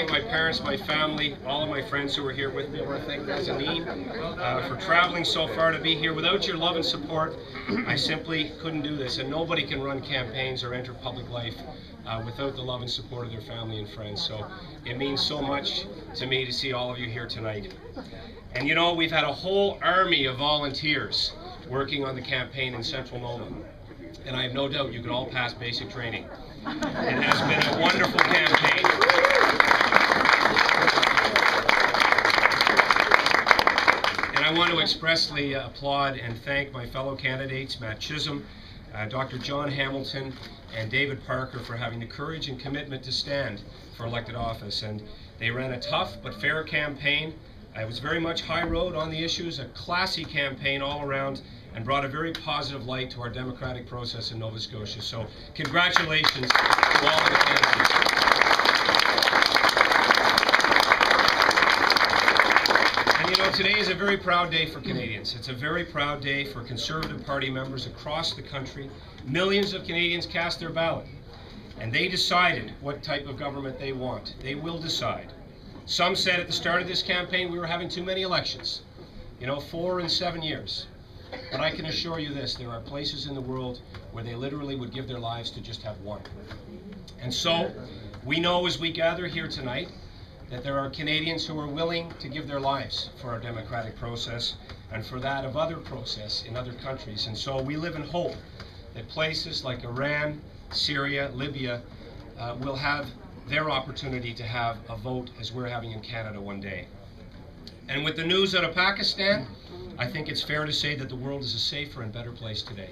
thank my parents, my family, all of my friends who are here with me. I want to thank Nazanin for traveling so far to be here. Without your love and support, I simply couldn't do this, and nobody can run campaigns or enter public life without the love and support of their family and friends. So it means so much to me to see all of you here tonight. And you know, we've had a whole army of volunteers working on the campaign in Central Nova. And I have no doubt you could all pass basic training. It has been a wonderful campaign. And I want to expressly applaud and thank my fellow candidates, Matt Chisholm, Dr. John Hamilton, and David Parker for having the courage and commitment to stand for elected office. And they ran a tough but fair campaign. It was very much high road on the issues, a classy campaign all around, and brought a very positive light to our democratic process in Nova Scotia. So congratulations to all of the candidates. And you know, today is a very proud day for Canadians. It's a very proud day for Conservative Party members across the country. Millions of Canadians cast their ballot, and they decided what type of government they want. They will decide. Some said at the start of this campaign we were having too many elections, you know, 4 and 7 years. But I can assure you this, there are places in the world where they literally would give their lives to just have one. And so, we know as we gather here tonight that there are Canadians who are willing to give their lives for our democratic process and for that of other process in other countries. And so we live in hope that places like Iran, Syria, Libya will have their opportunity to have a vote as we're having in Canada one day. And with the news out of Pakistan, I think it's fair to say that the world is a safer and better place today.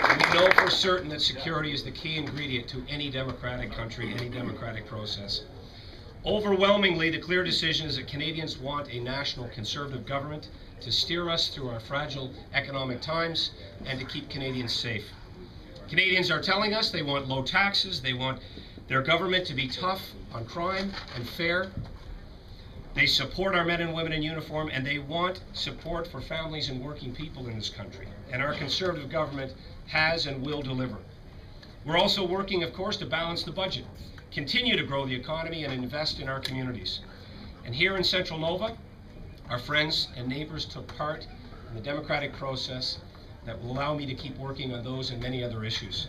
And we know for certain that security is the key ingredient to any democratic country, any democratic process. Overwhelmingly, the clear decision is that Canadians want a national Conservative government to steer us through our fragile economic times and to keep Canadians safe. Canadians are telling us they want low taxes, they want their government to be tough on crime and fair. They support our men and women in uniform, and they want support for families and working people in this country. And our Conservative government has and will deliver. We're also working, of course, to balance the budget, continue to grow the economy, and invest in our communities. And here in Central Nova, our friends and neighbors took part in the democratic process that will allow me to keep working on those and many other issues.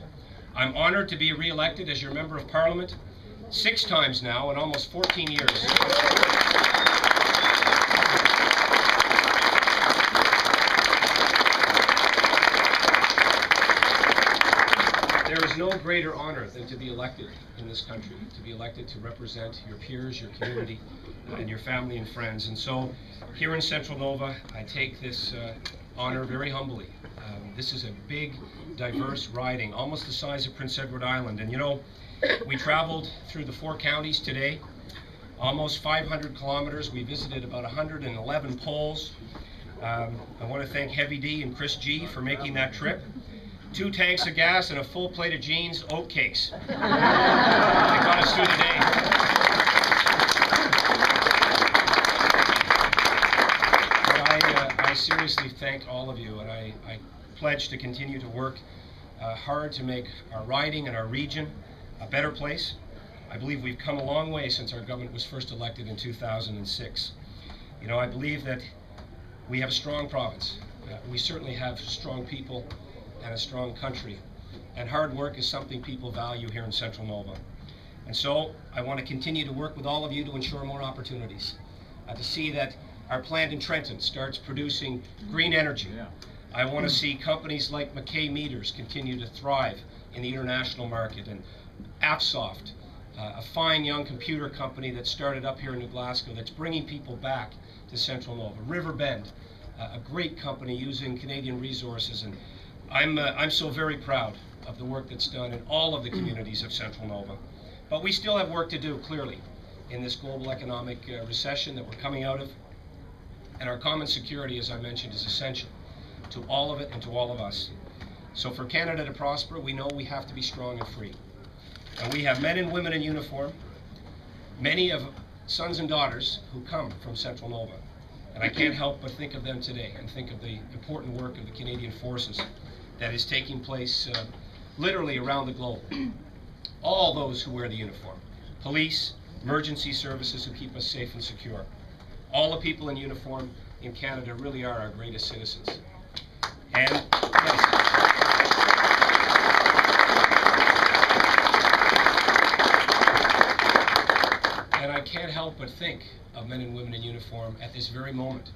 I'm honored to be re-elected as your Member of Parliament 6 times now in almost 14 years. There is no greater honor than to be elected in this country, to be elected to represent your peers, your community, and your family and friends. And so here in Central Nova, I take this honor very humbly. This is a big, diverse riding, almost the size of Prince Edward Island. And you know, we traveled through the 4 counties today, almost 500 kilometers. We visited about 111 polls. I want to thank Heavy D and Chris G for making that trip. 2 tanks of gas and a full plate of Jean's oat cakes. They got us through the day. But I seriously thank all of you, and I pledge to continue to work hard to make our riding and our region a better place. I believe we've come a long way since our government was first elected in 2006. You know, I believe that we have a strong province. We certainly have strong people and a strong country. And hard work is something people value here in Central Nova. And so I want to continue to work with all of you to ensure more opportunities, to see that our plant in Trenton starts producing green energy. I want to see companies like McKay Meters continue to thrive in the international market, and Appsoft, a fine young computer company that started up here in New Glasgow that's bringing people back to Central Nova. Riverbend, a great company using Canadian resources, and I'm so very proud of the work that's done in all of the communities of Central Nova. But we still have work to do, clearly, in this global economic recession that we're coming out of. And our common security, as I mentioned, is essential to all of it and to all of us. So for Canada to prosper, we know we have to be strong and free. And we have men and women in uniform, many of sons and daughters who come from Central Nova. And I can't help but think of them today and think of the important work of the Canadian Forces that is taking place literally around the globe. All those who wear the uniform, police, emergency services who keep us safe and secure. All the people in uniform in Canada really are our greatest citizens. And yes, and I can't help but think of men and women in uniform at this very moment,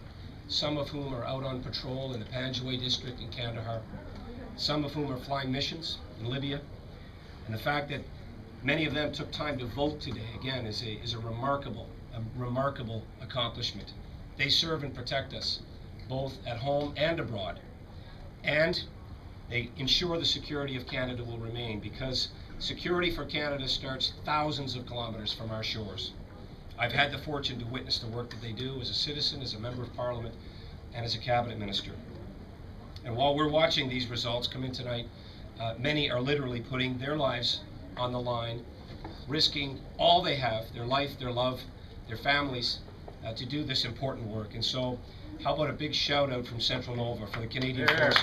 some of whom are out on patrol in the Panjwai district in Kandahar, some of whom are flying missions in Libya, and the fact that many of them took time to vote today, again, is a remarkable accomplishment. They serve and protect us, both at home and abroad. And they ensure the security of Canada will remain, because security for Canada starts thousands of kilometers from our shores. I've had the fortune to witness the work that they do as a citizen, as a member of Parliament, and as a cabinet minister. And while we're watching these results come in tonight, many are literally putting their lives on the line, risking all they have, their life, their love, their families, to do this important work. And so, how about a big shout out from Central Nova for the Canadian Forces?